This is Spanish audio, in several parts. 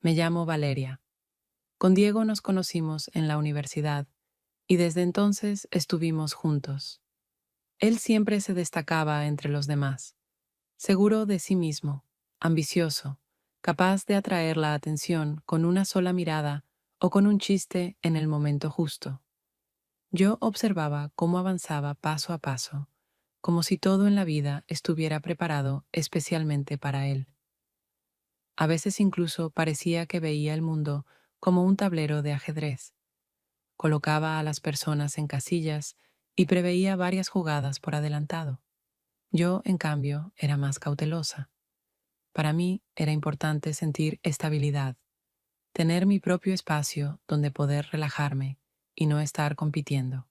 Me llamo Valeria. Con Diego nos conocimos en la universidad y desde entonces estuvimos juntos. Él siempre se destacaba entre los demás, seguro de sí mismo, ambicioso, capaz de atraer la atención con una sola mirada o con un chiste en el momento justo. Yo observaba cómo avanzaba paso a paso, como si todo en la vida estuviera preparado especialmente para él. A veces incluso parecía que veía el mundo como un tablero de ajedrez. Colocaba a las personas en casillas y preveía varias jugadas por adelantado. Yo, en cambio, era más cautelosa. Para mí era importante sentir estabilidad, tener mi propio espacio donde poder relajarme y no estar compitiendo.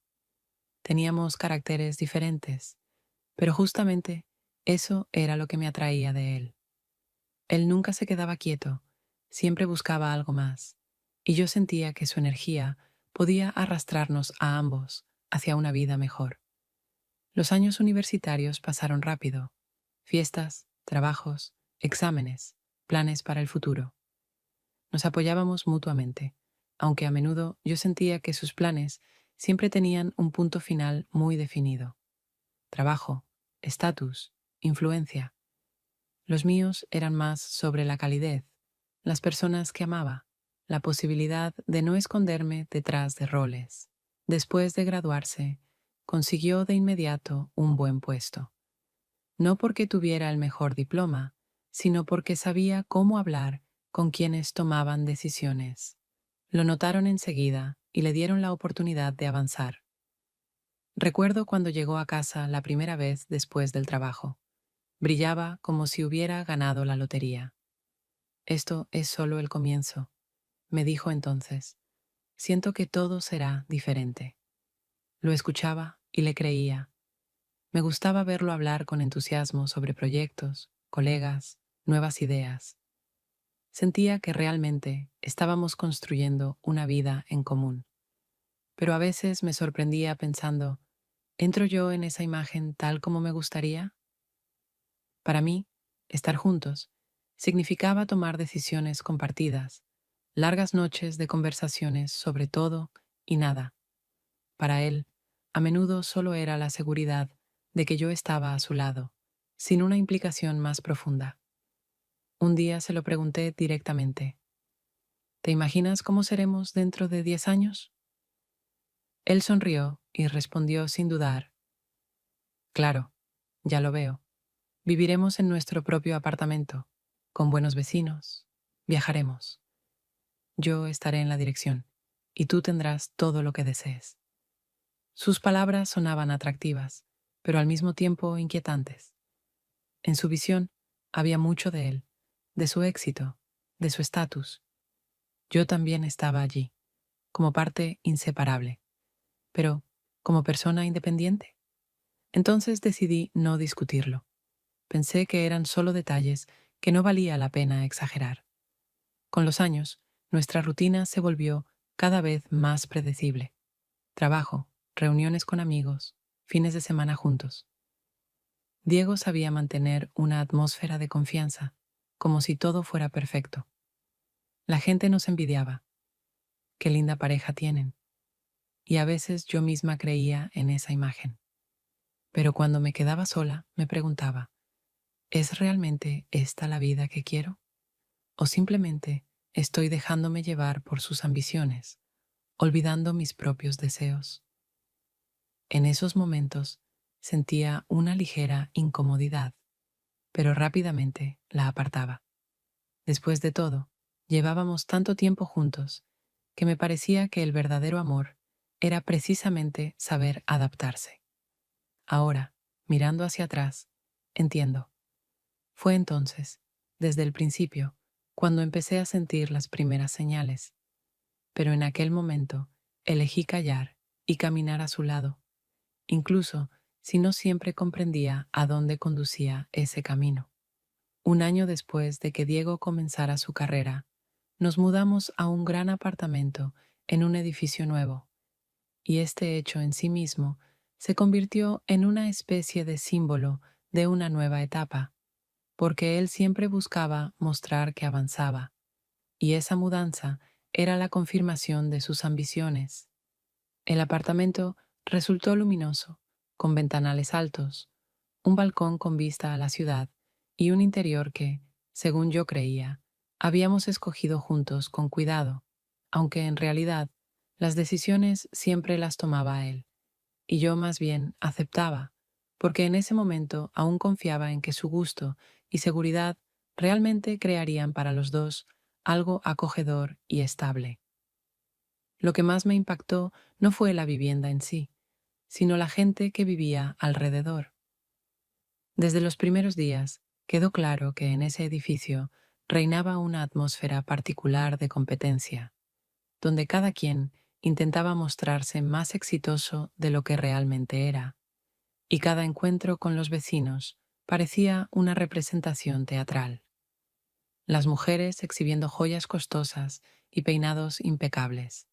Teníamos caracteres diferentes, pero justamente eso era lo que me atraía de él. Él nunca se quedaba quieto, siempre buscaba algo más, y yo sentía que su energía podía arrastrarnos a ambos hacia una vida mejor. Los años universitarios pasaron rápido. Fiestas, trabajos, exámenes, planes para el futuro. Nos apoyábamos mutuamente, aunque a menudo yo sentía que sus planes siempre tenían un punto final muy definido. Trabajo, estatus, influencia. Los míos eran más sobre la calidez, las personas que amaba, la posibilidad de no esconderme detrás de roles. Después de graduarse, consiguió de inmediato un buen puesto. No porque tuviera el mejor diploma, sino porque sabía cómo hablar con quienes tomaban decisiones. Lo notaron enseguida y le dieron la oportunidad de avanzar. Recuerdo cuando llegó a casa la primera vez después del trabajo. Brillaba como si hubiera ganado la lotería. Esto es solo el comienzo, me dijo entonces. Siento que todo será diferente. Lo escuchaba y le creía. Me gustaba verlo hablar con entusiasmo sobre proyectos, colegas, nuevas ideas. Sentía que realmente estábamos construyendo una vida en común. Pero a veces me sorprendía pensando, ¿entro yo en esa imagen tal como me gustaría? Para mí, estar juntos significaba tomar decisiones compartidas, largas noches de conversaciones sobre todo y nada. Para él, a menudo solo era la seguridad de que yo estaba a su lado, sin una implicación más profunda. Un día se lo pregunté directamente. ¿Te imaginas cómo seremos dentro de 10 años? Él sonrió y respondió sin dudar. Claro, ya lo veo. Viviremos en nuestro propio apartamento, con buenos vecinos. Viajaremos. Yo estaré en la dirección, y tú tendrás todo lo que desees. Sus palabras sonaban atractivas, pero al mismo tiempo inquietantes. En su visión había mucho de él, de su éxito, de su estatus. Yo también estaba allí, como parte inseparable, pero como persona independiente. Entonces decidí no discutirlo. Pensé que eran solo detalles que no valía la pena exagerar. Con los años, nuestra rutina se volvió cada vez más predecible. Trabajo, reuniones con amigos, fines de semana juntos. Diego sabía mantener una atmósfera de confianza, como si todo fuera perfecto. La gente nos envidiaba. Qué linda pareja tienen. Y a veces yo misma creía en esa imagen. Pero cuando me quedaba sola, me preguntaba, ¿es realmente esta la vida que quiero? ¿O simplemente estoy dejándome llevar por sus ambiciones, olvidando mis propios deseos? En esos momentos sentía una ligera incomodidad, pero rápidamente la apartaba. Después de todo, llevábamos tanto tiempo juntos que me parecía que el verdadero amor era precisamente saber adaptarse. Ahora, mirando hacia atrás, entiendo. Fue entonces, desde el principio, cuando empecé a sentir las primeras señales. Pero en aquel momento elegí callar y caminar a su lado, incluso si no siempre comprendía a dónde conducía ese camino. Un año después de que Diego comenzara su carrera, nos mudamos a un gran apartamento en un edificio nuevo, y este hecho en sí mismo se convirtió en una especie de símbolo de una nueva etapa, porque él siempre buscaba mostrar que avanzaba, y esa mudanza era la confirmación de sus ambiciones. El apartamento resultó luminoso, con ventanales altos, un balcón con vista a la ciudad y un interior que, según yo creía, habíamos escogido juntos con cuidado, aunque en realidad las decisiones siempre las tomaba él, y yo más bien aceptaba, porque en ese momento aún confiaba en que su gusto y seguridad realmente crearían para los dos algo acogedor y estable. Lo que más me impactó no fue la vivienda en sí, sino la gente que vivía alrededor. Desde los primeros días quedó claro que en ese edificio reinaba una atmósfera particular de competencia, donde cada quien intentaba mostrarse más exitoso de lo que realmente era, y cada encuentro con los vecinos parecía una representación teatral. Las mujeres exhibiendo joyas costosas y peinados impecables,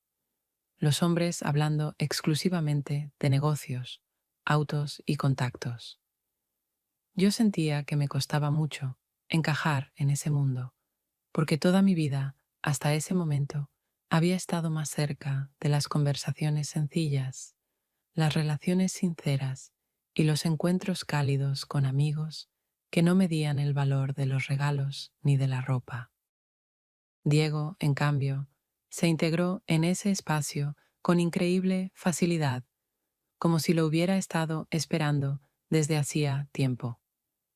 los hombres hablando exclusivamente de negocios, autos y contactos. Yo sentía que me costaba mucho encajar en ese mundo, porque toda mi vida, hasta ese momento, había estado más cerca de las conversaciones sencillas, las relaciones sinceras y los encuentros cálidos con amigos que no medían el valor de los regalos ni de la ropa. Diego, en cambio, se integró en ese espacio con increíble facilidad, como si lo hubiera estado esperando desde hacía tiempo.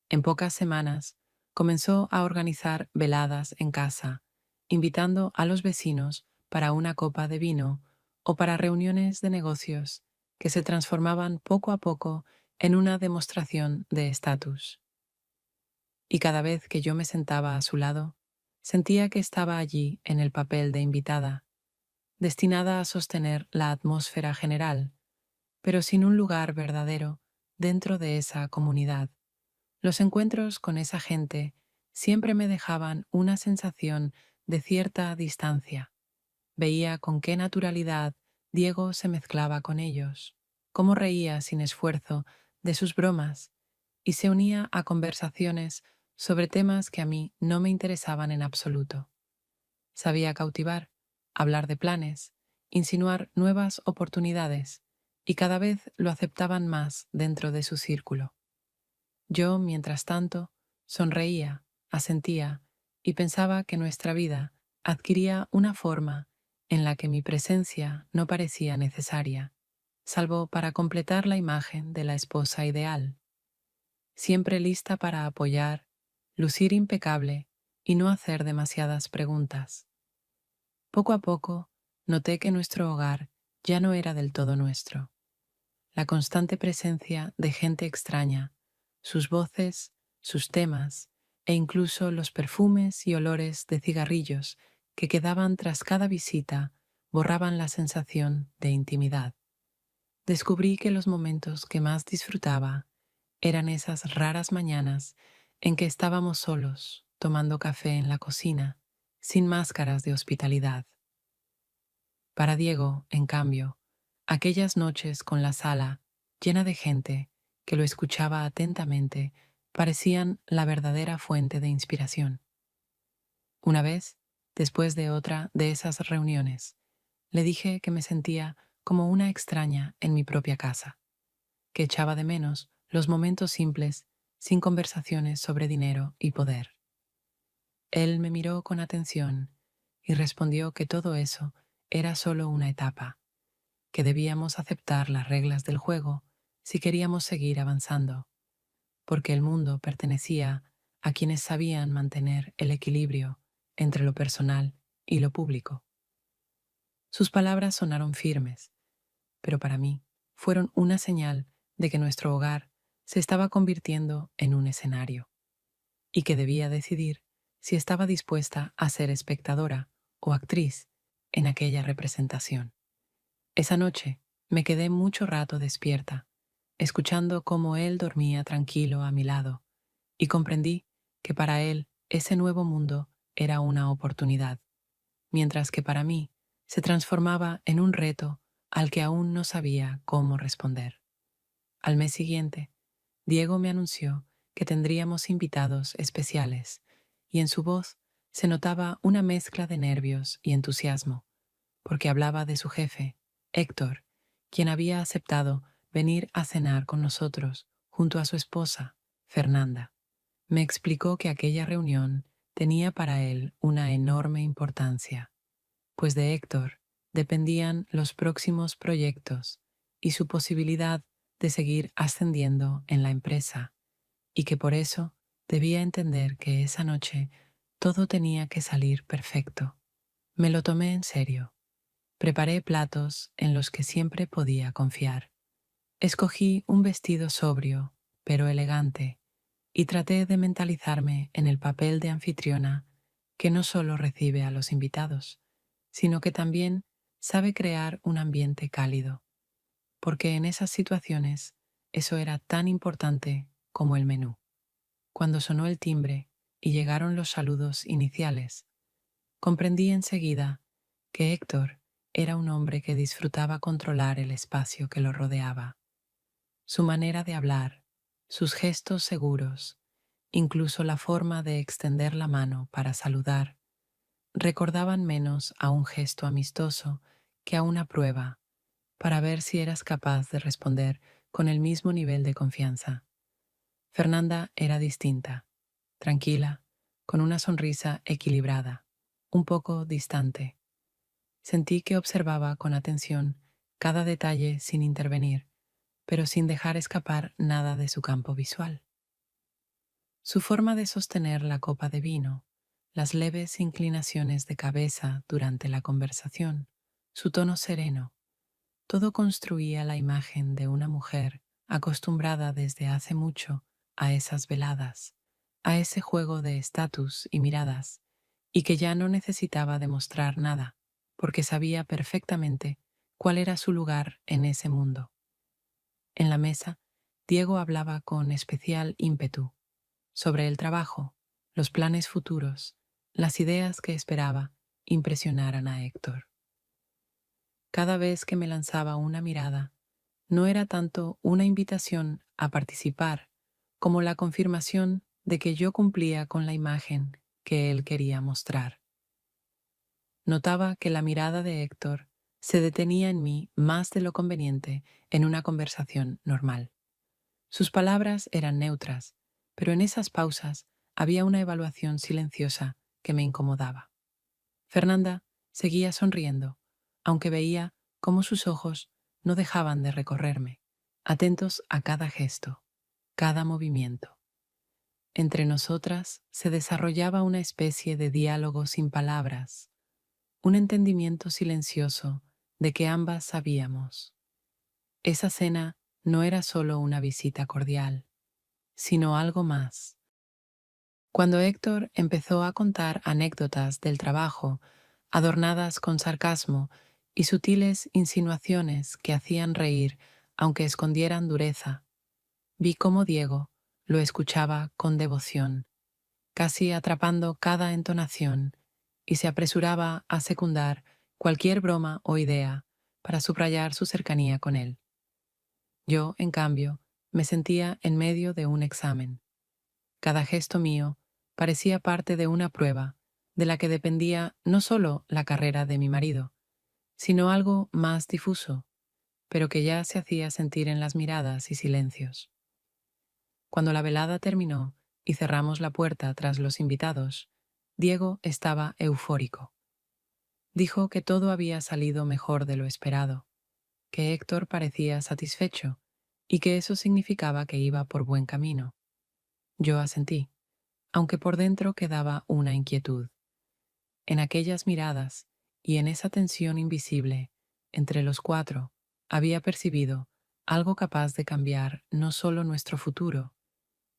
En pocas semanas comenzó a organizar veladas en casa, invitando a los vecinos para una copa de vino o para reuniones de negocios que se transformaban poco a poco en una demostración de estatus. Y cada vez que yo me sentaba a su lado, sentía que estaba allí en el papel de invitada, destinada a sostener la atmósfera general, pero sin un lugar verdadero dentro de esa comunidad. Los encuentros con esa gente siempre me dejaban una sensación de cierta distancia. Veía con qué naturalidad Diego se mezclaba con ellos, cómo reía sin esfuerzo de sus bromas y se unía a conversaciones sobre temas que a mí no me interesaban en absoluto. Sabía cautivar, hablar de planes, insinuar nuevas oportunidades, y cada vez lo aceptaban más dentro de su círculo. Yo, mientras tanto, sonreía, asentía y pensaba que nuestra vida adquiría una forma en la que mi presencia no parecía necesaria, salvo para completar la imagen de la esposa ideal, siempre lista para apoyar, lucir impecable y no hacer demasiadas preguntas. Poco a poco noté que nuestro hogar ya no era del todo nuestro. La constante presencia de gente extraña, sus voces, sus temas e incluso los perfumes y olores de cigarrillos que quedaban tras cada visita borraban la sensación de intimidad. Descubrí que los momentos que más disfrutaba eran esas raras mañanas en que estábamos solos, tomando café en la cocina, sin máscaras de hospitalidad. Para Diego, en cambio, aquellas noches con la sala llena de gente que lo escuchaba atentamente parecían la verdadera fuente de inspiración. Una vez, después de otra de esas reuniones, le dije que me sentía como una extraña en mi propia casa, que echaba de menos los momentos simples sin conversaciones sobre dinero y poder. Él me miró con atención y respondió que todo eso era solo una etapa, que debíamos aceptar las reglas del juego si queríamos seguir avanzando, porque el mundo pertenecía a quienes sabían mantener el equilibrio entre lo personal y lo público. Sus palabras sonaron firmes, pero para mí fueron una señal de que nuestro hogar se estaba convirtiendo en un escenario y que debía decidir si estaba dispuesta a ser espectadora o actriz en aquella representación. Esa noche me quedé mucho rato despierta, escuchando cómo él dormía tranquilo a mi lado, y comprendí que para él ese nuevo mundo era una oportunidad, mientras que para mí se transformaba en un reto al que aún no sabía cómo responder. Al mes siguiente, Diego me anunció que tendríamos invitados especiales, y en su voz Se notaba una mezcla de nervios y entusiasmo, porque hablaba de su jefe, Héctor, quien había aceptado venir a cenar con nosotros junto a su esposa, Fernanda. Me explicó que aquella reunión tenía para él una enorme importancia, pues de Héctor dependían los próximos proyectos y su posibilidad de seguir ascendiendo en la empresa, y que por eso debía entender que esa noche todo tenía que salir perfecto. Me lo tomé en serio. Preparé platos en los que siempre podía confiar. Escogí un vestido sobrio, pero elegante, y traté de mentalizarme en el papel de anfitriona que no solo recibe a los invitados, sino que también sabe crear un ambiente cálido, porque en esas situaciones eso era tan importante como el menú. Cuando sonó el timbre y llegaron los saludos iniciales, comprendí enseguida que Héctor era un hombre que disfrutaba controlar el espacio que lo rodeaba. Su manera de hablar, sus gestos seguros, incluso la forma de extender la mano para saludar, recordaban menos a un gesto amistoso que a una prueba para ver si eras capaz de responder con el mismo nivel de confianza. Fernanda era distinta, tranquila, con una sonrisa equilibrada, un poco distante. Sentí que observaba con atención cada detalle sin intervenir, pero sin dejar escapar nada de su campo visual. Su forma de sostener la copa de vino, las leves inclinaciones de cabeza durante la conversación, su tono sereno, todo construía la imagen de una mujer acostumbrada desde hace mucho a esas veladas, a ese juego de estatus y miradas, y que ya no necesitaba demostrar nada, porque sabía perfectamente cuál era su lugar en ese mundo. En la mesa, Diego hablaba con especial ímpetu sobre el trabajo, los planes futuros, las ideas que esperaba impresionaran a Héctor. Cada vez que me lanzaba una mirada, no era tanto una invitación a participar como la confirmación de que yo cumplía con la imagen que él quería mostrar. Notaba que la mirada de Héctor se detenía en mí más de lo conveniente en una conversación normal. Sus palabras eran neutras, pero en esas pausas había una evaluación silenciosa que me incomodaba. Fernanda seguía sonriendo, aunque veía cómo sus ojos no dejaban de recorrerme, atentos a cada gesto, cada movimiento. Entre nosotras se desarrollaba una especie de diálogo sin palabras, un entendimiento silencioso de que ambas sabíamos. Esa cena no era solo una visita cordial, sino algo más. Cuando Héctor empezó a contar anécdotas del trabajo, adornadas con sarcasmo y sutiles insinuaciones que hacían reír aunque escondieran dureza, vi cómo Diego lo escuchaba con devoción, casi atrapando cada entonación, y se apresuraba a secundar cualquier broma o idea para subrayar su cercanía con él. Yo, en cambio, me sentía en medio de un examen. Cada gesto mío parecía parte de una prueba de la que dependía no solo la carrera de mi marido, sino algo más difuso, pero que ya se hacía sentir en las miradas y silencios. Cuando la velada terminó y cerramos la puerta tras los invitados, Diego estaba eufórico. Dijo que todo había salido mejor de lo esperado, que Héctor parecía satisfecho y que eso significaba que iba por buen camino. Yo asentí, aunque por dentro quedaba una inquietud. En aquellas miradas y en esa tensión invisible entre los cuatro había percibido algo capaz de cambiar no solo nuestro futuro,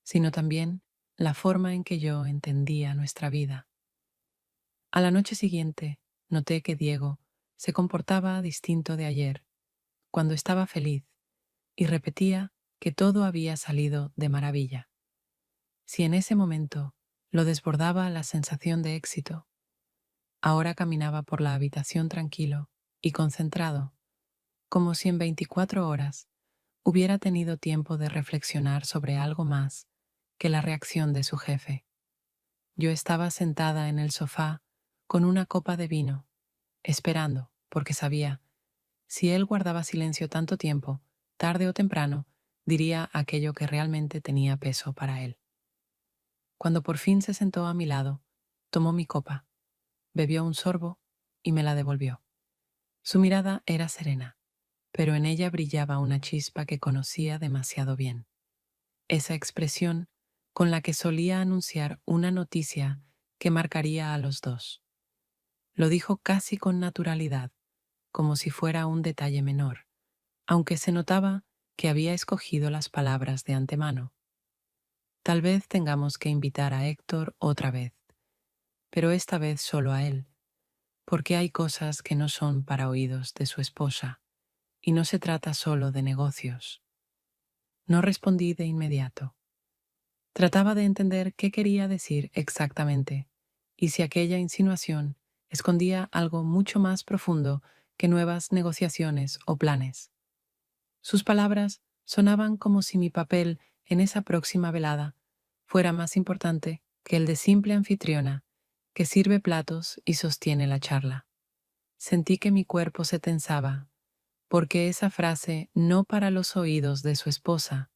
sino también la forma en que yo entendía nuestra vida. A la noche siguiente noté que Diego se comportaba distinto de ayer, cuando estaba feliz, y repetía que todo había salido de maravilla. Si en ese momento lo desbordaba la sensación de éxito, ahora caminaba por la habitación tranquilo y concentrado, como si en 24 horas hubiera tenido tiempo de reflexionar sobre algo más que la reacción de su jefe. Yo estaba sentada en el sofá con una copa de vino, esperando, porque sabía, si él guardaba silencio tanto tiempo, tarde o temprano, diría aquello que realmente tenía peso para él. Cuando por fin se sentó a mi lado, tomó mi copa, bebió un sorbo y me la devolvió. Su mirada era serena, pero en ella brillaba una chispa que conocía demasiado bien. Esa expresión con la que solía anunciar una noticia que marcaría a los dos. Lo dijo casi con naturalidad, como si fuera un detalle menor, aunque se notaba que había escogido las palabras de antemano. Tal vez tengamos que invitar a Héctor otra vez, pero esta vez solo a él, porque hay cosas que no son para oídos de su esposa, y no se trata solo de negocios. No respondí de inmediato. Trataba de entender qué quería decir exactamente, y si aquella insinuación escondía algo mucho más profundo que nuevas negociaciones o planes. Sus palabras sonaban como si mi papel en esa próxima velada fuera más importante que el de simple anfitriona que sirve platos y sostiene la charla. Sentí que mi cuerpo se tensaba, porque esa frase no para los oídos de su esposa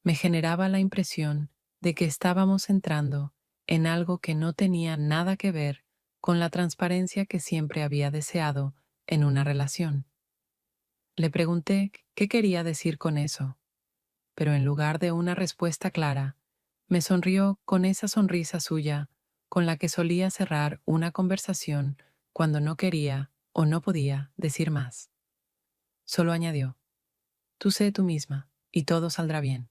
me generaba la impresión de que estábamos entrando en algo que no tenía nada que ver con la transparencia que siempre había deseado en una relación. Le pregunté qué quería decir con eso, pero en lugar de una respuesta clara, me sonrió con esa sonrisa suya con la que solía cerrar una conversación cuando no quería o no podía decir más. Solo añadió, tú sé tú misma y todo saldrá bien.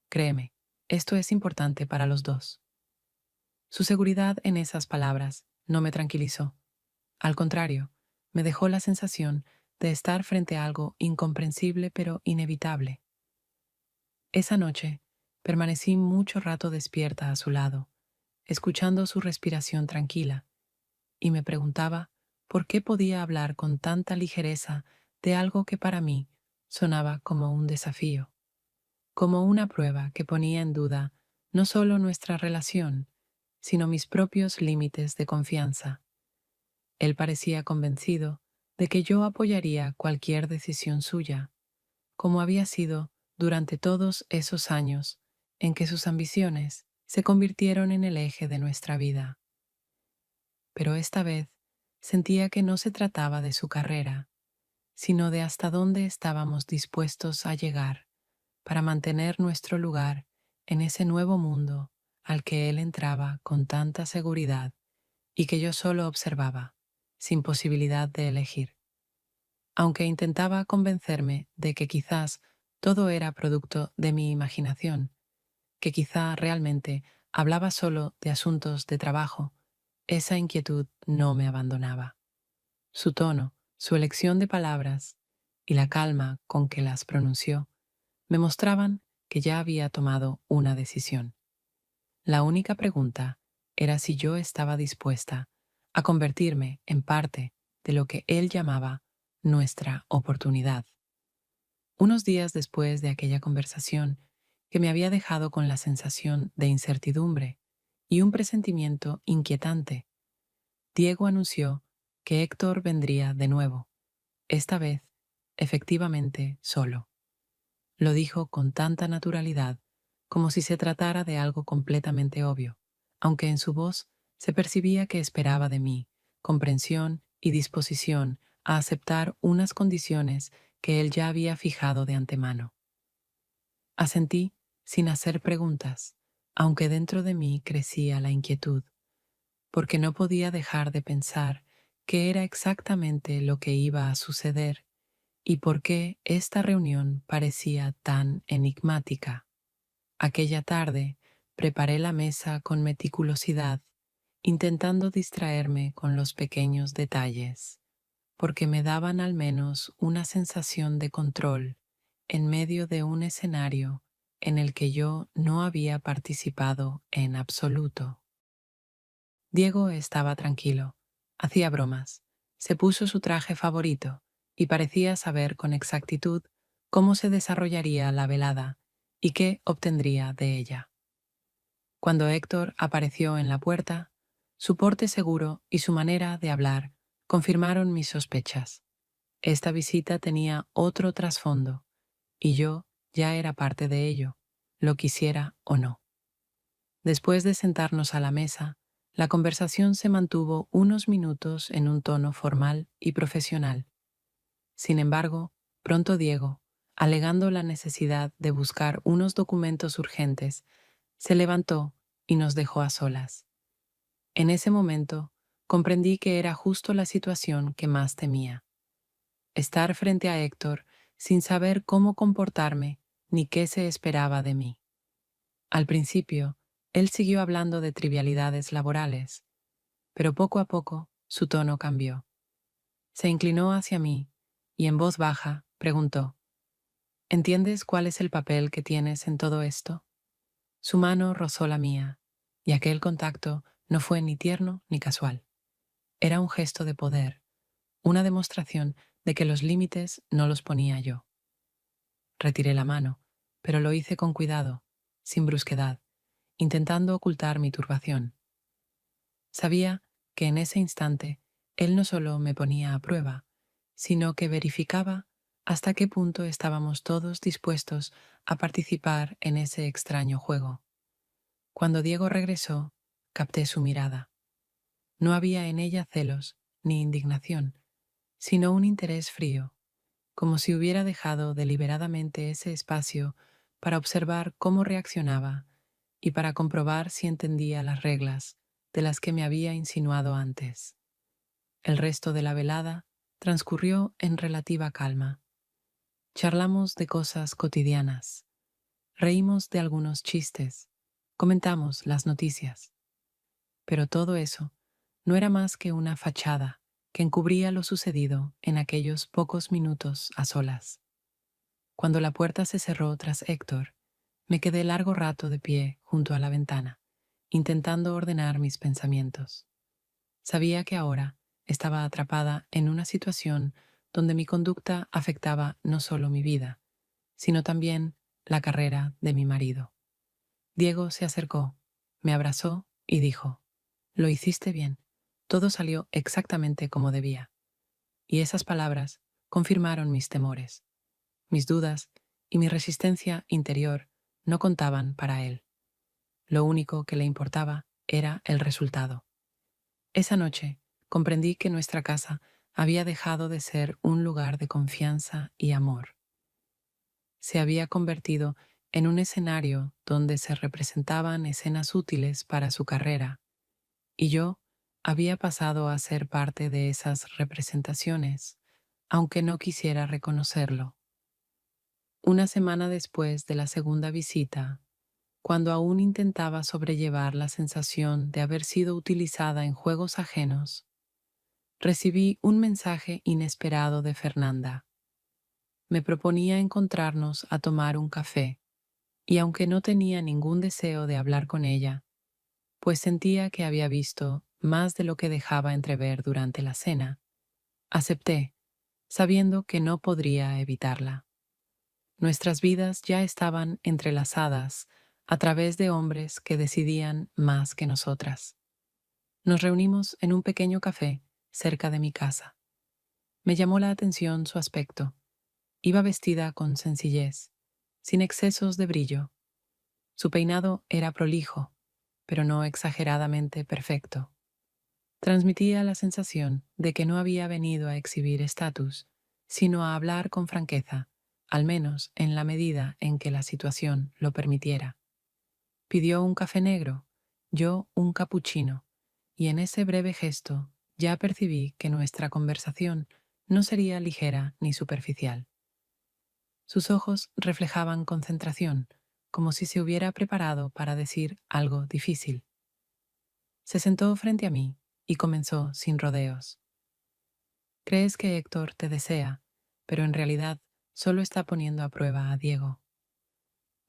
Créeme, esto es importante para los dos. Su seguridad en esas palabras no me tranquilizó. Al contrario, me dejó la sensación de estar frente a algo incomprensible pero inevitable. Esa noche, permanecí mucho rato despierta a su lado, escuchando su respiración tranquila, y me preguntaba por qué podía hablar con tanta ligereza de algo que para mí sonaba como un desafío, como una prueba que ponía en duda no solo nuestra relación, sino mis propios límites de confianza. Él parecía convencido de que yo apoyaría cualquier decisión suya, como había sido durante todos esos años en que sus ambiciones se convirtieron en el eje de nuestra vida. Pero esta vez sentía que no se trataba de su carrera, sino de hasta dónde estábamos dispuestos a llegar para mantener nuestro lugar en ese nuevo mundo al que él entraba con tanta seguridad y que yo solo observaba, sin posibilidad de elegir. Aunque intentaba convencerme de que quizás todo era producto de mi imaginación, que quizá realmente hablaba solo de asuntos de trabajo, esa inquietud no me abandonaba. Su tono, su elección de palabras y la calma con que las pronunció me mostraban que ya había tomado una decisión. La única pregunta era si yo estaba dispuesta a convertirme en parte de lo que él llamaba nuestra oportunidad. Unos días después de aquella conversación, que me había dejado con la sensación de incertidumbre y un presentimiento inquietante, Diego anunció que Héctor vendría de nuevo, esta vez, efectivamente, solo. Lo dijo con tanta naturalidad como si se tratara de algo completamente obvio, aunque en su voz se percibía que esperaba de mí comprensión y disposición a aceptar unas condiciones que él ya había fijado de antemano. Asentí sin hacer preguntas, aunque dentro de mí crecía la inquietud, porque no podía dejar de pensar qué era exactamente lo que iba a suceder y por qué esta reunión parecía tan enigmática. Aquella tarde preparé la mesa con meticulosidad, intentando distraerme con los pequeños detalles, porque me daban al menos una sensación de control en medio de un escenario en el que yo no había participado en absoluto. Diego estaba tranquilo, hacía bromas, se puso su traje favorito y parecía saber con exactitud cómo se desarrollaría la velada y qué obtendría de ella. Cuando Héctor apareció en la puerta, su porte seguro y su manera de hablar confirmaron mis sospechas. Esta visita tenía otro trasfondo, y yo ya era parte de ello, lo quisiera o no. Después de sentarnos a la mesa, la conversación se mantuvo unos minutos en un tono formal y profesional. Sin embargo, pronto Diego, alegando la necesidad de buscar unos documentos urgentes, se levantó y nos dejó a solas. En ese momento, comprendí que era justo la situación que más temía. Estar frente a Héctor sin saber cómo comportarme ni qué se esperaba de mí. Al principio, él siguió hablando de trivialidades laborales, pero poco a poco su tono cambió. Se inclinó hacia mí y en voz baja preguntó: ¿Entiendes cuál es el papel que tienes en todo esto? Su mano rozó la mía, y aquel contacto no fue ni tierno ni casual. Era un gesto de poder, una demostración de que los límites no los ponía yo. Retiré la mano, pero lo hice con cuidado, sin brusquedad, intentando ocultar mi turbación. Sabía que en ese instante él no solo me ponía a prueba, sino que verificaba hasta qué punto estábamos todos dispuestos a participar en ese extraño juego. Cuando Diego regresó, capté su mirada. No había en ella celos ni indignación, sino un interés frío, como si hubiera dejado deliberadamente ese espacio para observar cómo reaccionaba y para comprobar si entendía las reglas de las que me había insinuado antes. El resto de la velada transcurrió en relativa calma. Charlamos de cosas cotidianas, reímos de algunos chistes, comentamos las noticias. Pero todo eso no era más que una fachada que encubría lo sucedido en aquellos pocos minutos a solas. Cuando la puerta se cerró tras Héctor, me quedé largo rato de pie junto a la ventana, intentando ordenar mis pensamientos. Sabía que ahora estaba atrapada en una situación donde mi conducta afectaba no solo mi vida, sino también la carrera de mi marido. Diego se acercó, me abrazó y dijo: «Lo hiciste bien, todo salió exactamente como debía». Y esas palabras confirmaron mis temores. Mis dudas y mi resistencia interior no contaban para él. Lo único que le importaba era el resultado. Esa noche comprendí que nuestra casa había dejado de ser un lugar de confianza y amor. Se había convertido en un escenario donde se representaban escenas útiles para su carrera, y yo había pasado a ser parte de esas representaciones, aunque no quisiera reconocerlo. Una semana después de la segunda visita, cuando aún intentaba sobrellevar la sensación de haber sido utilizada en juegos ajenos, recibí un mensaje inesperado de Fernanda. Me proponía encontrarnos a tomar un café, y aunque no tenía ningún deseo de hablar con ella, pues sentía que había visto más de lo que dejaba entrever durante la cena, acepté, sabiendo que no podría evitarla. Nuestras vidas ya estaban entrelazadas a través de hombres que decidían más que nosotras. Nos reunimos en un pequeño café cerca de mi casa. Me llamó la atención su aspecto. Iba vestida con sencillez, sin excesos de brillo. Su peinado era prolijo, pero no exageradamente perfecto. Transmitía la sensación de que no había venido a exhibir estatus, sino a hablar con franqueza, al menos en la medida en que la situación lo permitiera. Pidió un café negro, yo un capuchino, y en ese breve gesto ya percibí que nuestra conversación no sería ligera ni superficial. Sus ojos reflejaban concentración, como si se hubiera preparado para decir algo difícil. Se sentó frente a mí y comenzó sin rodeos. Crees que Héctor te desea, pero en realidad solo está poniendo a prueba a Diego.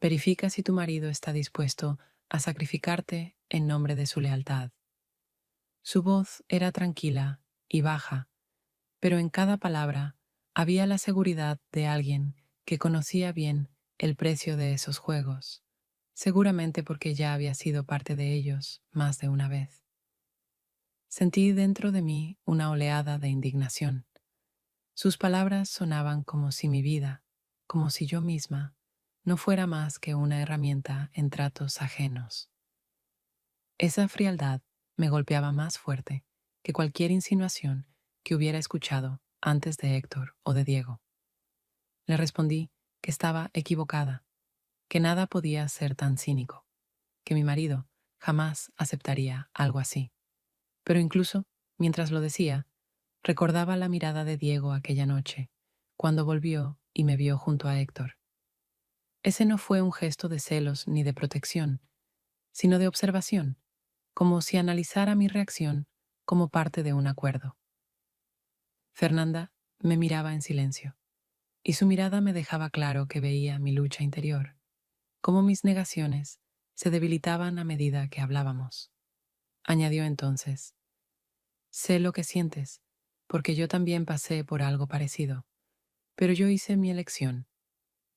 Verifica si tu marido está dispuesto a sacrificarte en nombre de su lealtad. Su voz era tranquila y baja, pero en cada palabra había la seguridad de alguien que conocía bien el precio de esos juegos. seguramente porque ya había sido parte de ellos más de una vez. Sentí dentro de mí una oleada de indignación. Sus palabras sonaban como si mi vida, como si yo misma, no fuera más que una herramienta en tratos ajenos. Esa frialdad me golpeaba más fuerte que cualquier insinuación que hubiera escuchado antes de Héctor o de Diego. Le respondí que estaba equivocada, que nada podía ser tan cínico, que mi marido jamás aceptaría algo así. Pero incluso, mientras lo decía, recordaba la mirada de Diego aquella noche, cuando volvió y me vio junto a Héctor. Ese no fue un gesto de celos ni de protección, sino de observación, como si analizara mi reacción como parte de un acuerdo. Fernanda me miraba en silencio, y su mirada me dejaba claro que veía mi lucha interior, cómo mis negaciones se debilitaban a medida que hablábamos. Añadió entonces: sé lo que sientes, porque yo también pasé por algo parecido, pero yo hice mi elección,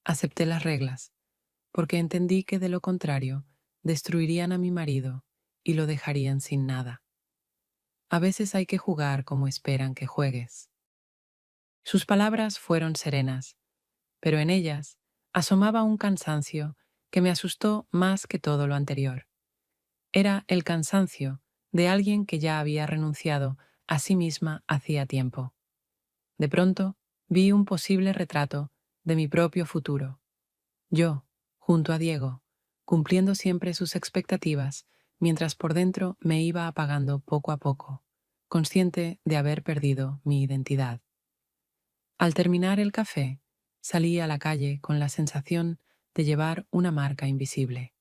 acepté las reglas, porque entendí que de lo contrario destruirían a mi marido y lo dejarían sin nada. A veces hay que jugar como esperan que juegues. Sus palabras fueron serenas, pero en ellas asomaba un cansancio que me asustó más que todo lo anterior. Era el cansancio de alguien que ya había renunciado a sí misma hacía tiempo. De pronto vi un posible retrato de mi propio futuro. Yo, junto a Diego, cumpliendo siempre sus expectativas, mientras por dentro me iba apagando poco a poco, consciente de haber perdido mi identidad. Al terminar el café, salí a la calle con la sensación de llevar una marca invisible.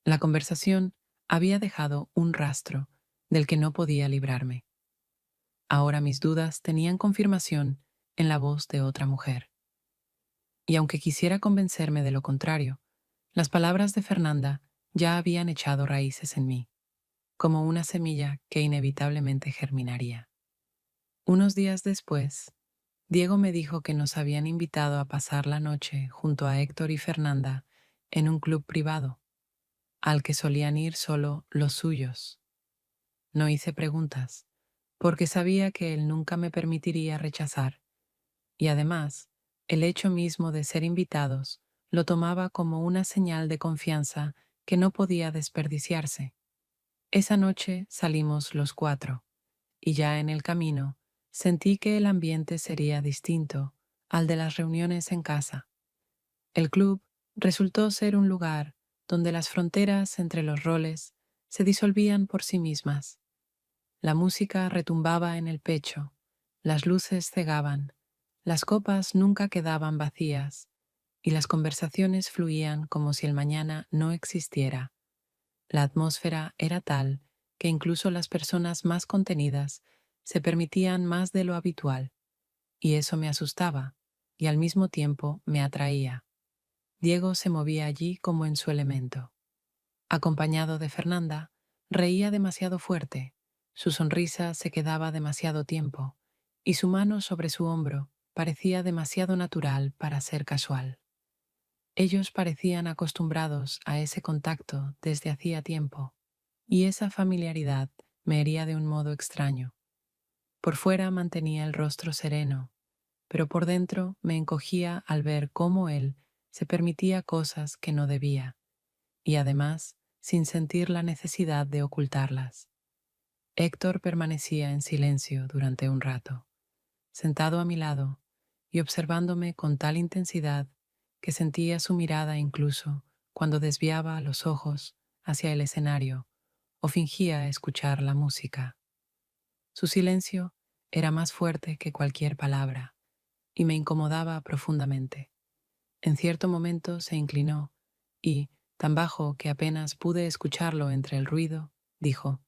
La conversación había dejado un rastro del que no podía librarme. Ahora mis dudas tenían confirmación en la voz de otra mujer. Y aunque quisiera convencerme de lo contrario, las palabras de Fernanda ya habían echado raíces en mí, como una semilla que inevitablemente germinaría. Unos días después, Diego me dijo que nos habían invitado a pasar la noche junto a Héctor y Fernanda en un club privado, al que solían ir solo los suyos. No hice preguntas, porque sabía que él nunca me permitiría rechazar, y además, el hecho mismo de ser invitados lo tomaba como una señal de confianza que no podía desperdiciarse. Esa noche salimos los cuatro, y ya en el camino sentí que el ambiente sería distinto al de las reuniones en casa. El club resultó ser un lugar donde las fronteras entre los roles se disolvían por sí mismas. La música retumbaba en el pecho, las luces cegaban, las copas nunca quedaban vacías, y las conversaciones fluían como si el mañana no existiera. La atmósfera era tal que incluso las personas más contenidas se permitían más de lo habitual, y eso me asustaba, y al mismo tiempo me atraía. Diego se movía allí como en su elemento. Acompañado de Fernanda, reía demasiado fuerte, su sonrisa se quedaba demasiado tiempo, y su mano sobre su hombro parecía demasiado natural para ser casual. Ellos parecían acostumbrados a ese contacto desde hacía tiempo, y esa familiaridad me hería de un modo extraño. Por fuera mantenía el rostro sereno, pero por dentro me encogía al ver cómo él se permitía cosas que no debía, y además sin sentir la necesidad de ocultarlas. Héctor permanecía en silencio durante un rato, sentado a mi lado y observándome con tal intensidad que sentía su mirada incluso cuando desviaba los ojos hacia el escenario o fingía escuchar la música. Su silencio era más fuerte que cualquier palabra y me incomodaba profundamente. En cierto momento se inclinó y, tan bajo que apenas pude escucharlo entre el ruido, dijo: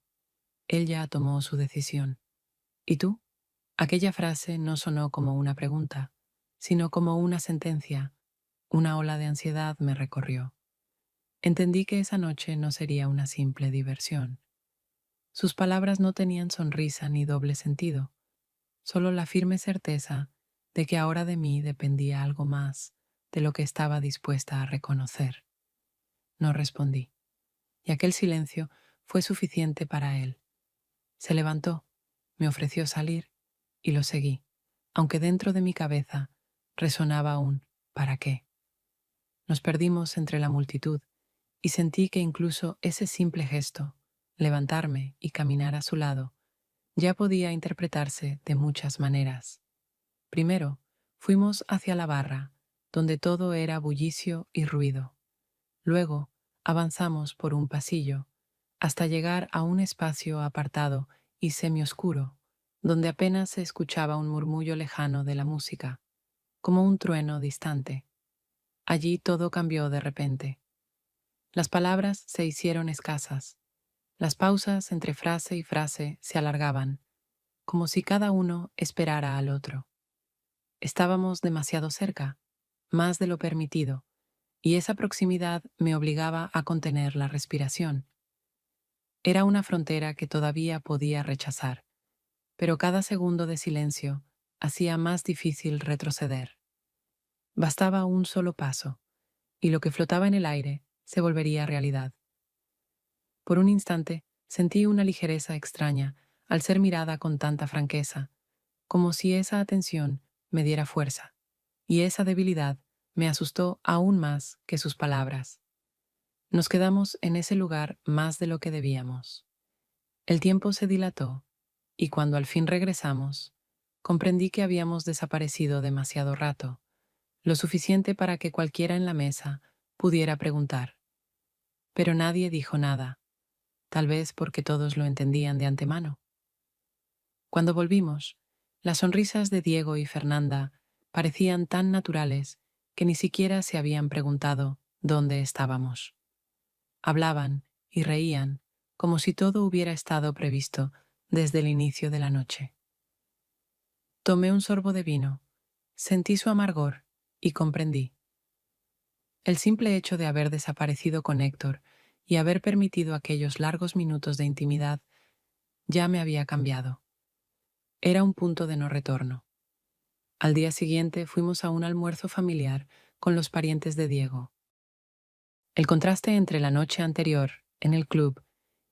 él ya tomó su decisión. ¿Y tú? Aquella frase no sonó como una pregunta, sino como una sentencia. Una ola de ansiedad me recorrió. Entendí que esa noche no sería una simple diversión. Sus palabras no tenían sonrisa ni doble sentido, solo la firme certeza de que ahora de mí dependía algo más de lo que estaba dispuesta a reconocer. No respondí, y aquel silencio fue suficiente para él. Se levantó, me ofreció salir y lo seguí, aunque dentro de mi cabeza resonaba un ¿para qué? Nos perdimos entre la multitud y sentí que incluso ese simple gesto, levantarme y caminar a su lado, ya podía interpretarse de muchas maneras. Primero, fuimos hacia la barra, donde todo era bullicio y ruido. Luego, avanzamos por un pasillo, hasta llegar a un espacio apartado y semioscuro, donde apenas se escuchaba un murmullo lejano de la música, como un trueno distante. Allí todo cambió de repente. Las palabras se hicieron escasas. Las pausas entre frase y frase se alargaban, como si cada uno esperara al otro. Estábamos demasiado cerca, más de lo permitido, y esa proximidad me obligaba a contener la respiración. Era una frontera que todavía podía rechazar, pero cada segundo de silencio hacía más difícil retroceder. Bastaba un solo paso, y lo que flotaba en el aire se volvería realidad. Por un instante sentí una ligereza extraña al ser mirada con tanta franqueza, como si esa atención me diera fuerza, y esa debilidad me asustó aún más que sus palabras. Nos quedamos en ese lugar más de lo que debíamos. El tiempo se dilató, y cuando al fin regresamos, comprendí que habíamos desaparecido demasiado rato, lo suficiente para que cualquiera en la mesa pudiera preguntar. Pero nadie dijo nada, tal vez porque todos lo entendían de antemano. Cuando volvimos, las sonrisas de Diego y Fernanda parecían tan naturales que ni siquiera se habían preguntado dónde estábamos. Hablaban y reían como si todo hubiera estado previsto desde el inicio de la noche. Tomé un sorbo de vino, sentí su amargor y comprendí. El simple hecho de haber desaparecido con Héctor y haber permitido aquellos largos minutos de intimidad ya me había cambiado. Era un punto de no retorno. Al día siguiente fuimos a un almuerzo familiar con los parientes de Diego. El contraste entre la noche anterior, en el club,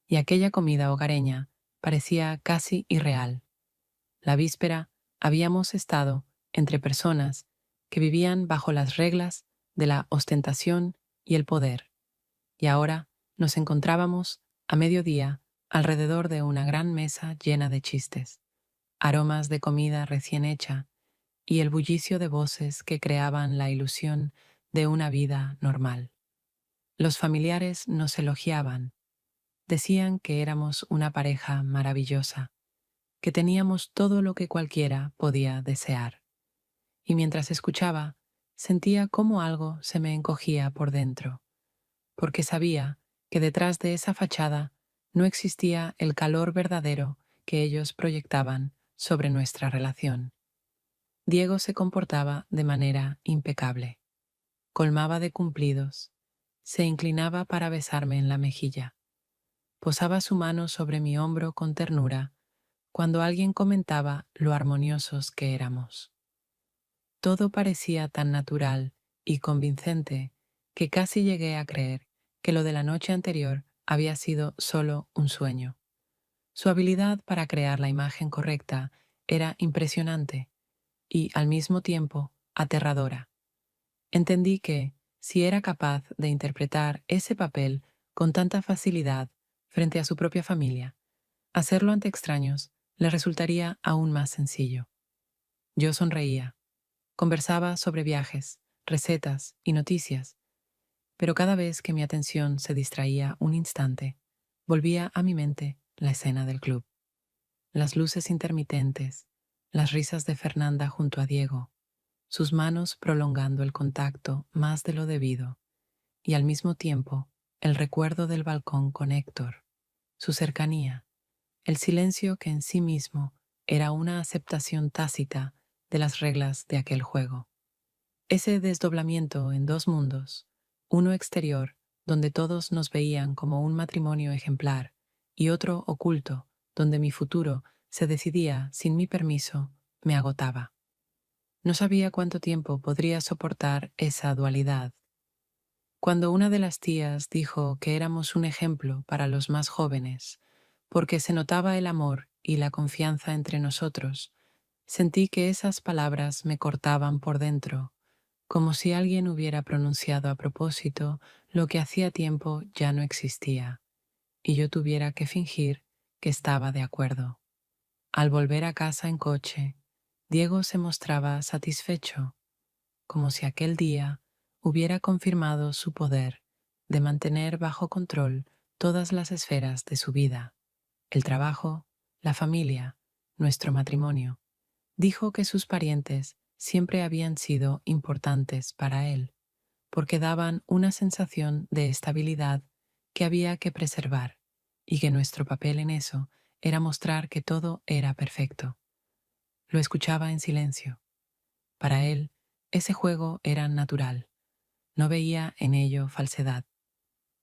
y aquella comida hogareña parecía casi irreal. La víspera habíamos estado entre personas que vivían bajo las reglas de la ostentación y el poder, y ahora nos encontrábamos a mediodía alrededor de una gran mesa llena de chistes, aromas de comida recién hecha y el bullicio de voces que creaban la ilusión de una vida normal. Los familiares nos elogiaban, decían que éramos una pareja maravillosa, que teníamos todo lo que cualquiera podía desear. Y mientras escuchaba, sentía cómo algo se me encogía por dentro, porque sabía que detrás de esa fachada no existía el calor verdadero que ellos proyectaban sobre nuestra relación. Diego se comportaba de manera impecable, colmaba de cumplidos, se inclinaba para besarme en la mejilla, posaba su mano sobre mi hombro con ternura cuando alguien comentaba lo armoniosos que éramos. Todo parecía tan natural y convincente que casi llegué a creer que lo de la noche anterior había sido solo un sueño. Su habilidad para crear la imagen correcta era impresionante y, al mismo tiempo, aterradora. Entendí que, si era capaz de interpretar ese papel con tanta facilidad frente a su propia familia, hacerlo ante extraños le resultaría aún más sencillo. Yo sonreía, conversaba sobre viajes, recetas y noticias, pero cada vez que mi atención se distraía un instante, volvía a mi mente la escena del club. Las luces intermitentes, las risas de Fernanda junto a Diego, sus manos prolongando el contacto más de lo debido, y al mismo tiempo el recuerdo del balcón con Héctor, su cercanía, el silencio que en sí mismo era una aceptación tácita de las reglas de aquel juego. Ese desdoblamiento en dos mundos, uno exterior, donde todos nos veían como un matrimonio ejemplar, y otro oculto, donde mi futuro se decidía sin mi permiso, me agotaba. No sabía cuánto tiempo podría soportar esa dualidad. Cuando una de las tías dijo que éramos un ejemplo para los más jóvenes, porque se notaba el amor y la confianza entre nosotros, sentí que esas palabras me cortaban por dentro, como si alguien hubiera pronunciado a propósito lo que hacía tiempo ya no existía, y yo tuviera que fingir que estaba de acuerdo. Al volver a casa en coche, Diego se mostraba satisfecho, como si aquel día hubiera confirmado su poder de mantener bajo control todas las esferas de su vida: el trabajo, la familia, nuestro matrimonio. Dijo que sus parientes siempre habían sido importantes para él, porque daban una sensación de estabilidad que había que preservar, y que nuestro papel en eso era mostrar que todo era perfecto. Lo escuchaba en silencio. Para él, ese juego era natural. No veía en ello falsedad.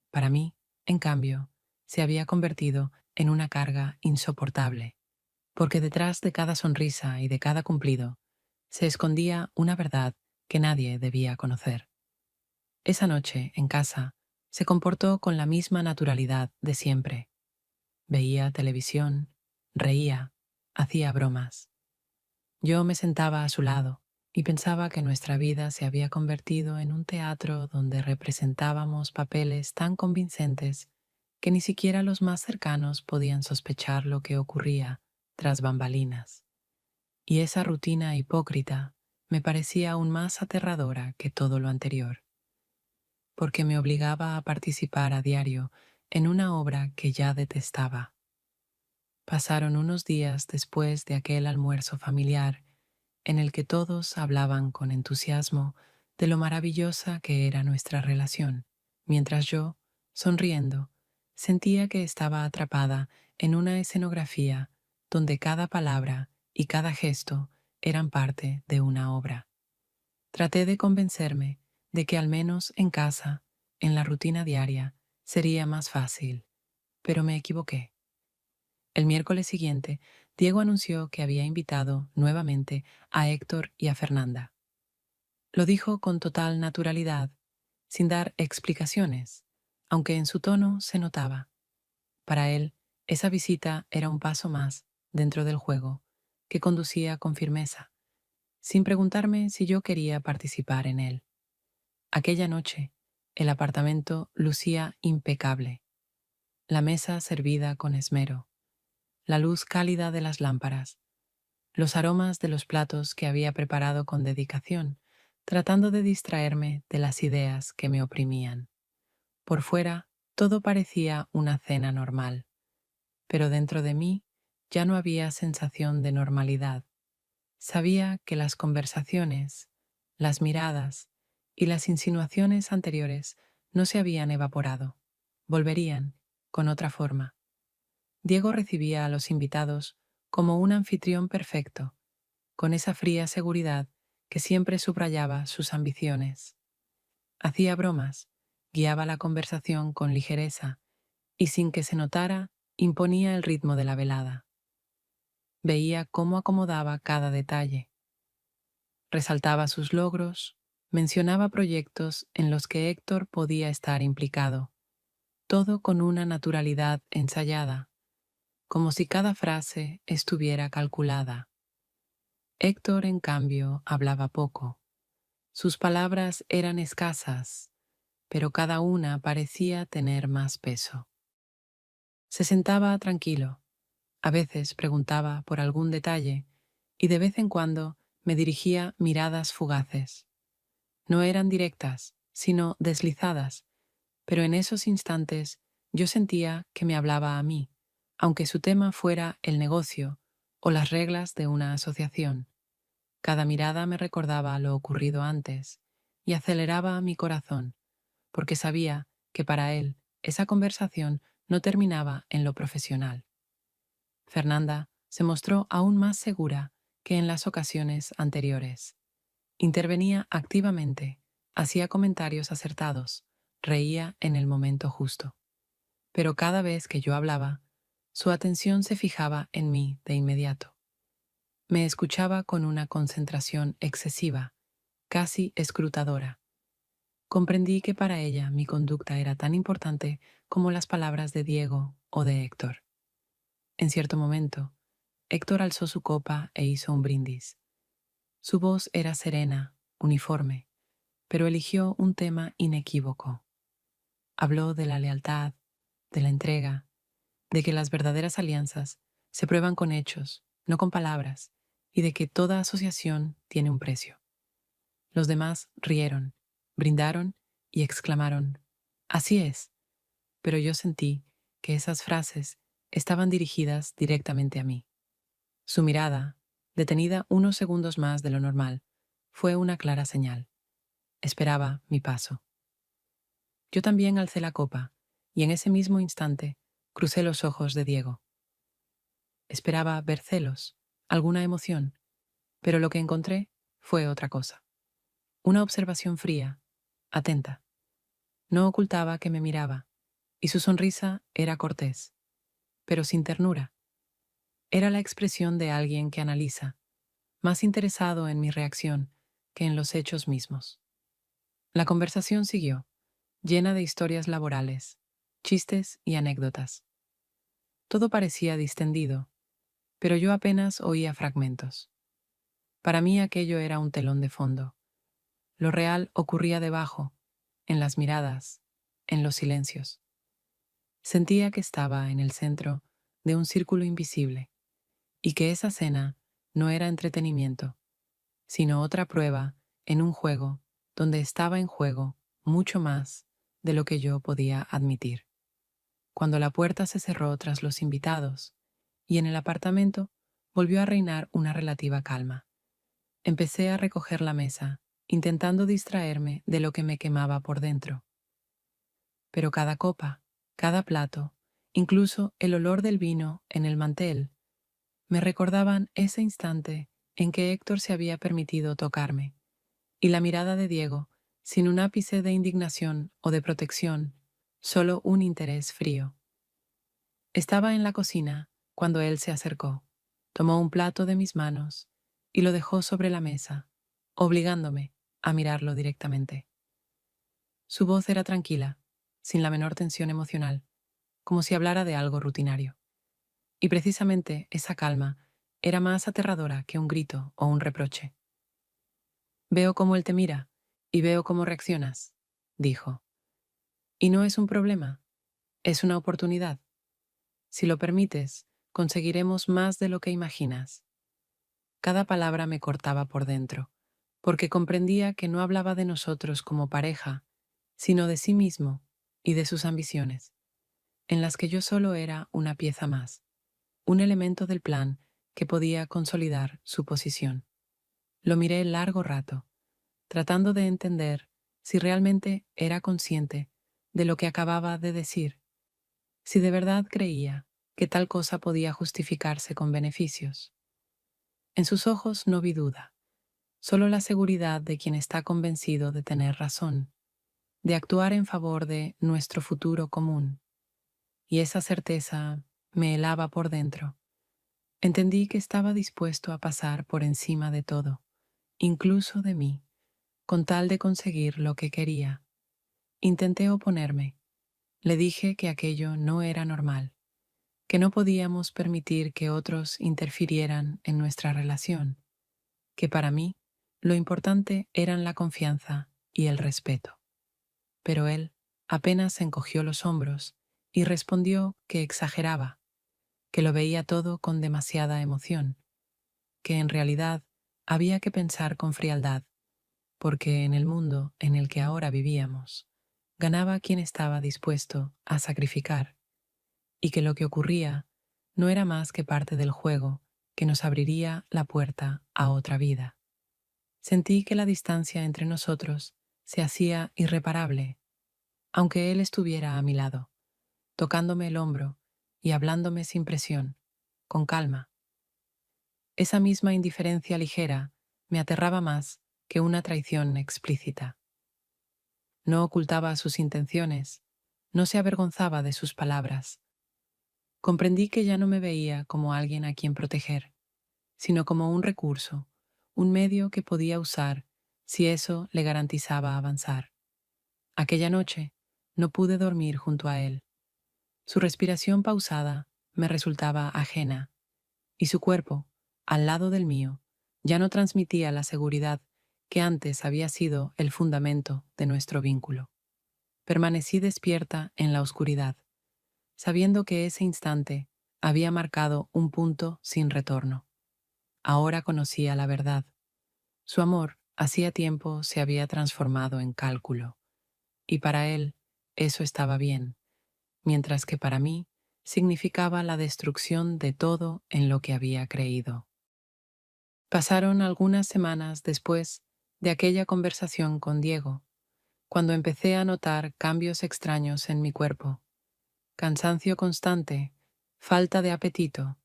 Para mí, en cambio, se había convertido en una carga insoportable, porque detrás de cada sonrisa y de cada cumplido se escondía una verdad que nadie debía conocer. Esa noche, en casa, se comportó con la misma naturalidad de siempre. Veía televisión, reía, hacía bromas. Yo me sentaba a su lado y pensaba que nuestra vida se había convertido en un teatro donde representábamos papeles tan convincentes que ni siquiera los más cercanos podían sospechar lo que ocurría tras bambalinas. Y esa rutina hipócrita me parecía aún más aterradora que todo lo anterior, porque me obligaba a participar a diario en una obra que ya detestaba. Pasaron unos días después de aquel almuerzo familiar en el que todos hablaban con entusiasmo de lo maravillosa que era nuestra relación, mientras yo, sonriendo, sentía que estaba atrapada en una escenografía donde cada palabra y cada gesto eran parte de una obra. Traté de convencerme de que al menos en casa, en la rutina diaria, sería más fácil, pero me equivoqué. El miércoles siguiente, Diego anunció que había invitado nuevamente a Héctor y a Fernanda. Lo dijo con total naturalidad, sin dar explicaciones, aunque en su tono se notaba. Para él, esa visita era un paso más dentro del juego, que conducía con firmeza, sin preguntarme si yo quería participar en él. Aquella noche, el apartamento lucía impecable, la mesa servida con esmero, la luz cálida de las lámparas, los aromas de los platos que había preparado con dedicación, tratando de distraerme de las ideas que me oprimían. Por fuera, todo parecía una cena normal, pero dentro de mí ya no había sensación de normalidad. Sabía que las conversaciones, las miradas y las insinuaciones anteriores no se habían evaporado. Volverían, con otra forma. Diego recibía a los invitados como un anfitrión perfecto, con esa fría seguridad que siempre subrayaba sus ambiciones. Hacía bromas, guiaba la conversación con ligereza y sin que se notara, imponía el ritmo de la velada. Veía cómo acomodaba cada detalle, resaltaba sus logros, mencionaba proyectos en los que Héctor podía estar implicado, todo con una naturalidad ensayada, como si cada frase estuviera calculada. Héctor, en cambio, hablaba poco. Sus palabras eran escasas, pero cada una parecía tener más peso. Se sentaba tranquilo, a veces preguntaba por algún detalle y de vez en cuando me dirigía miradas fugaces. No eran directas, sino deslizadas, pero en esos instantes yo sentía que me hablaba a mí, aunque su tema fuera el negocio o las reglas de una asociación. Cada mirada me recordaba lo ocurrido antes y aceleraba mi corazón, porque sabía que para él esa conversación no terminaba en lo profesional. Fernanda se mostró aún más segura que en las ocasiones anteriores. Intervenía activamente, hacía comentarios acertados, reía en el momento justo. Pero cada vez que yo hablaba, su atención se fijaba en mí de inmediato. Me escuchaba con una concentración excesiva, casi escrutadora. Comprendí que para ella mi conducta era tan importante como las palabras de Diego o de Héctor. En cierto momento, Héctor alzó su copa e hizo un brindis. Su voz era serena, uniforme, pero eligió un tema inequívoco. Habló de la lealtad, de la entrega, de que las verdaderas alianzas se prueban con hechos, no con palabras, y de que toda asociación tiene un precio. Los demás rieron, brindaron y exclamaron, «Así es», pero yo sentí que esas frases estaban dirigidas directamente a mí. Su mirada, detenida unos segundos más de lo normal, fue una clara señal. Esperaba mi paso. Yo también alcé la copa, y en ese mismo instante crucé los ojos de Diego. Esperaba ver celos, alguna emoción, pero lo que encontré fue otra cosa. Una observación fría, atenta. No ocultaba que me miraba, y su sonrisa era cortés, pero sin ternura. Era la expresión de alguien que analiza, más interesado en mi reacción que en los hechos mismos. La conversación siguió, llena de historias laborales, chistes y anécdotas. Todo parecía distendido, pero yo apenas oía fragmentos. Para mí aquello era un telón de fondo. Lo real ocurría debajo, en las miradas, en los silencios. Sentía que estaba en el centro de un círculo invisible y que esa cena no era entretenimiento, sino otra prueba en un juego donde estaba en juego mucho más de lo que yo podía admitir. Cuando la puerta se cerró tras los invitados y en el apartamento volvió a reinar una relativa calma, empecé a recoger la mesa, intentando distraerme de lo que me quemaba por dentro. Pero cada copa, cada plato, incluso el olor del vino en el mantel, me recordaban ese instante en que Héctor se había permitido tocarme, y la mirada de Diego, sin un ápice de indignación o de protección, solo un interés frío. Estaba en la cocina cuando él se acercó, tomó un plato de mis manos y lo dejó sobre la mesa, obligándome a mirarlo directamente. Su voz era tranquila, sin la menor tensión emocional, como si hablara de algo rutinario. Y precisamente esa calma era más aterradora que un grito o un reproche. «Veo cómo él te mira y veo cómo reaccionas», dijo. «Y no es un problema, es una oportunidad. Si lo permites, conseguiremos más de lo que imaginas». Cada palabra me cortaba por dentro, porque comprendía que no hablaba de nosotros como pareja, sino de sí mismo y de sus ambiciones, en las que yo solo era una pieza más, un elemento del plan que podía consolidar su posición. Lo miré largo rato, tratando de entender si realmente era consciente de lo que acababa de decir, si de verdad creía que tal cosa podía justificarse con beneficios. En sus ojos no vi duda, solo la seguridad de quien está convencido de tener razón, de actuar en favor de nuestro futuro común. Y esa certeza me helaba por dentro. Entendí que estaba dispuesto a pasar por encima de todo, incluso de mí, con tal de conseguir lo que quería. Intenté oponerme. Le dije que aquello no era normal, que no podíamos permitir que otros interfirieran en nuestra relación, que para mí lo importante eran la confianza y el respeto. Pero él apenas encogió los hombros y respondió que exageraba, que lo veía todo con demasiada emoción, que en realidad había que pensar con frialdad, porque en el mundo en el que ahora vivíamos, ganaba quien estaba dispuesto a sacrificar, y que lo que ocurría no era más que parte del juego que nos abriría la puerta a otra vida. Sentí que la distancia entre nosotros se hacía irreparable, aunque él estuviera a mi lado, tocándome el hombro y hablándome sin presión, con calma. Esa misma indiferencia ligera me aterraba más que una traición explícita. No ocultaba sus intenciones, no se avergonzaba de sus palabras. Comprendí que ya no me veía como alguien a quien proteger, sino como un recurso, un medio que podía usar si eso le garantizaba avanzar. Aquella noche no pude dormir junto a él. Su respiración pausada me resultaba ajena y su cuerpo, al lado del mío, ya no transmitía la seguridad que antes había sido el fundamento de nuestro vínculo. Permanecí despierta en la oscuridad, sabiendo que ese instante había marcado un punto sin retorno. Ahora conocía la verdad. Su amor hacía tiempo se había transformado en cálculo, y para él eso estaba bien, mientras que para mí significaba la destrucción de todo en lo que había creído. Pasaron algunas semanas después de aquella conversación con Diego, cuando empecé a notar cambios extraños en mi cuerpo: cansancio constante, falta de apetito,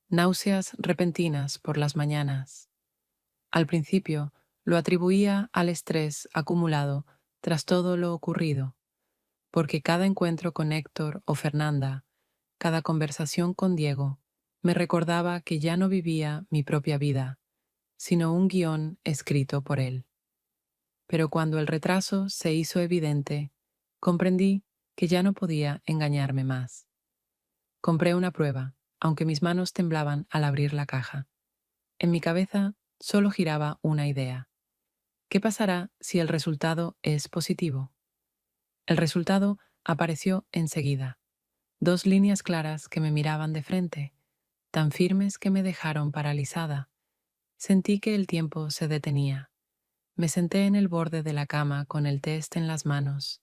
náuseas repentinas por las mañanas. Al principio lo atribuía al estrés acumulado tras todo lo ocurrido, porque cada encuentro con Héctor o Fernanda, cada conversación con Diego, me recordaba que ya no vivía mi propia vida, sino un guión escrito por él. Pero cuando el retraso se hizo evidente, comprendí que ya no podía engañarme más. Compré una prueba, aunque mis manos temblaban al abrir la caja. En mi cabeza solo giraba una idea: ¿qué pasará si el resultado es positivo? El resultado apareció enseguida: dos líneas claras que me miraban de frente, tan firmes que me dejaron paralizada. Sentí que el tiempo se detenía. Me senté en el borde de la cama con el test en las manos,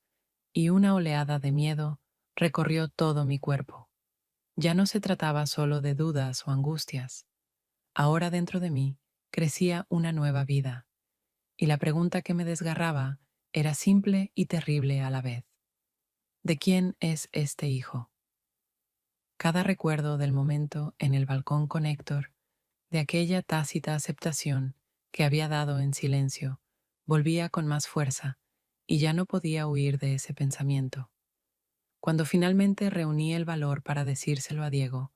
y una oleada de miedo recorrió todo mi cuerpo. Ya no se trataba solo de dudas o angustias. Ahora dentro de mí crecía una nueva vida, y la pregunta que me desgarraba era simple y terrible a la vez: ¿de quién es este hijo? Cada recuerdo del momento en el balcón con Héctor, de aquella tácita aceptación que había dado en silencio, volvía con más fuerza, y ya no podía huir de ese pensamiento. Cuando finalmente reuní el valor para decírselo a Diego,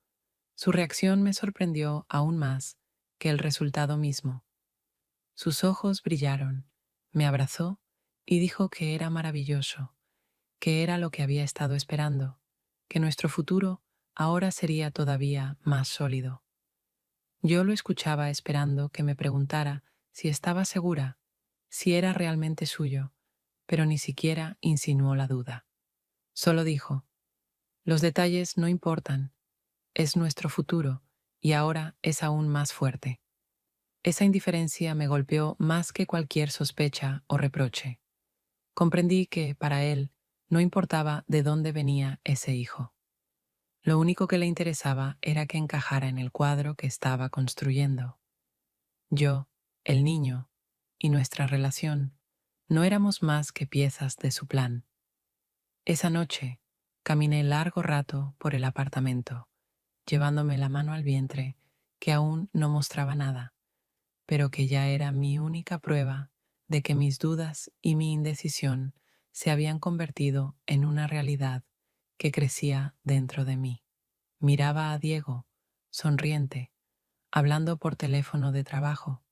su reacción me sorprendió aún más que el resultado mismo. Sus ojos brillaron, me abrazó y dijo que era maravilloso, que era lo que había estado esperando, que nuestro futuro ahora sería todavía más sólido. Yo lo escuchaba esperando que me preguntara si estaba segura, si era realmente suyo, pero ni siquiera insinuó la duda. Solo dijo: los detalles no importan, es nuestro futuro y ahora es aún más fuerte. Esa indiferencia me golpeó más que cualquier sospecha o reproche. Comprendí que, para él, no importaba de dónde venía ese hijo. Lo único que le interesaba era que encajara en el cuadro que estaba construyendo. Yo, el niño, y nuestra relación no éramos más que piezas de su plan. Esa noche caminé largo rato por el apartamento, llevándome la mano al vientre, que aún no mostraba nada, pero que ya era mi única prueba de que mis dudas y mi indecisión se habían convertido en una realidad que crecía dentro de mí. Miraba a Diego, sonriente, hablando por teléfono de trabajo,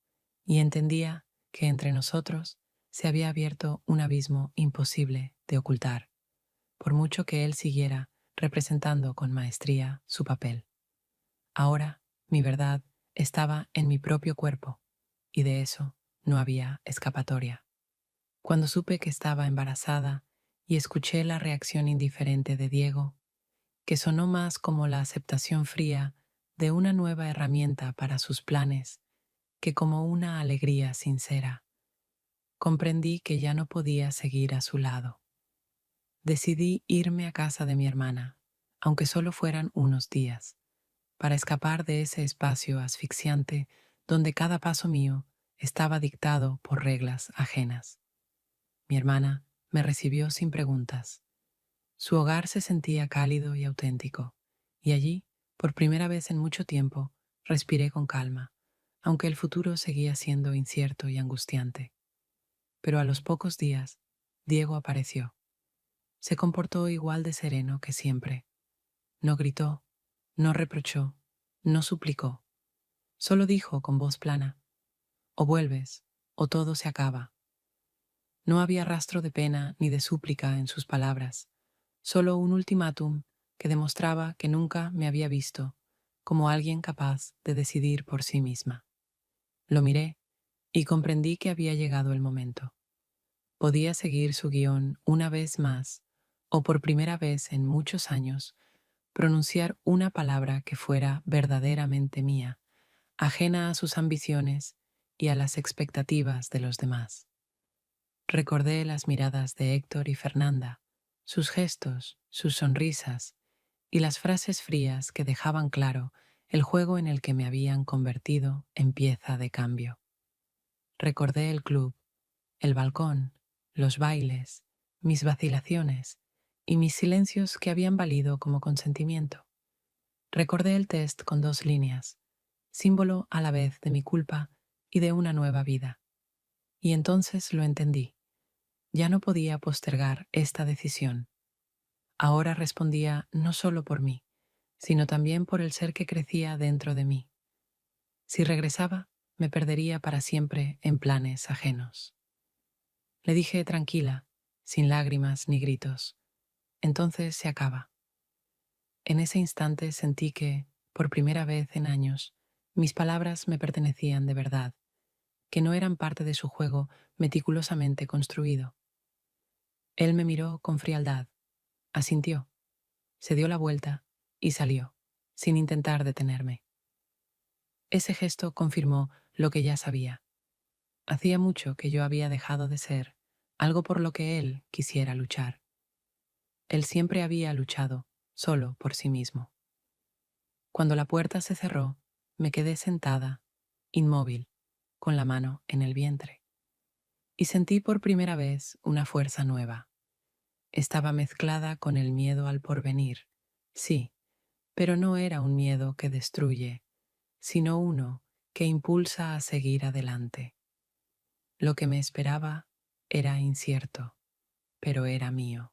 y entendía que entre nosotros se había abierto un abismo imposible de ocultar, por mucho que él siguiera representando con maestría su papel. Ahora mi verdad estaba en mi propio cuerpo, y de eso no había escapatoria. Cuando supe que estaba embarazada y escuché la reacción indiferente de Diego, que sonó más como la aceptación fría de una nueva herramienta para sus planes que como una alegría sincera, comprendí que ya no podía seguir a su lado. Decidí irme a casa de mi hermana, aunque solo fueran unos días, para escapar de ese espacio asfixiante donde cada paso mío estaba dictado por reglas ajenas. Mi hermana me recibió sin preguntas. Su hogar se sentía cálido y auténtico, y allí, por primera vez en mucho tiempo, respiré con calma, aunque el futuro seguía siendo incierto y angustiante. Pero a los pocos días, Diego apareció. Se comportó igual de sereno que siempre. No gritó, no reprochó, no suplicó. Solo dijo con voz plana: o vuelves, o todo se acaba. No había rastro de pena ni de súplica en sus palabras, solo un ultimátum que demostraba que nunca me había visto como alguien capaz de decidir por sí misma. Lo miré y comprendí que había llegado el momento. Podía seguir su guión una vez más, o por primera vez en muchos años, pronunciar una palabra que fuera verdaderamente mía, ajena a sus ambiciones y a las expectativas de los demás. Recordé las miradas de Héctor y Fernanda, sus gestos, sus sonrisas y las frases frías que dejaban claro el juego en el que me habían convertido en pieza de cambio. Recordé el club, el balcón, los bailes, mis vacilaciones y mis silencios que habían valido como consentimiento. Recordé el test con 2 líneas, símbolo a la vez de mi culpa y de una nueva vida. Y entonces lo entendí. Ya no podía postergar esta decisión. Ahora respondía no solo por mí, sino también por el ser que crecía dentro de mí. Si regresaba, me perdería para siempre en planes ajenos. Le dije tranquila, sin lágrimas ni gritos. Entonces se acaba. En ese instante sentí que, por primera vez en años, mis palabras me pertenecían de verdad, que no eran parte de su juego meticulosamente construido. Él me miró con frialdad, asintió, se dio la vuelta y salió, sin intentar detenerme. Ese gesto confirmó lo que ya sabía. Hacía mucho que yo había dejado de ser algo por lo que él quisiera luchar. Él siempre había luchado solo por sí mismo. Cuando la puerta se cerró, me quedé sentada, inmóvil, con la mano en el vientre, y sentí por primera vez una fuerza nueva. Estaba mezclada con el miedo al porvenir, sí, pero no era un miedo que destruye, sino uno que impulsa a seguir adelante. Lo que me esperaba era incierto, pero era mío.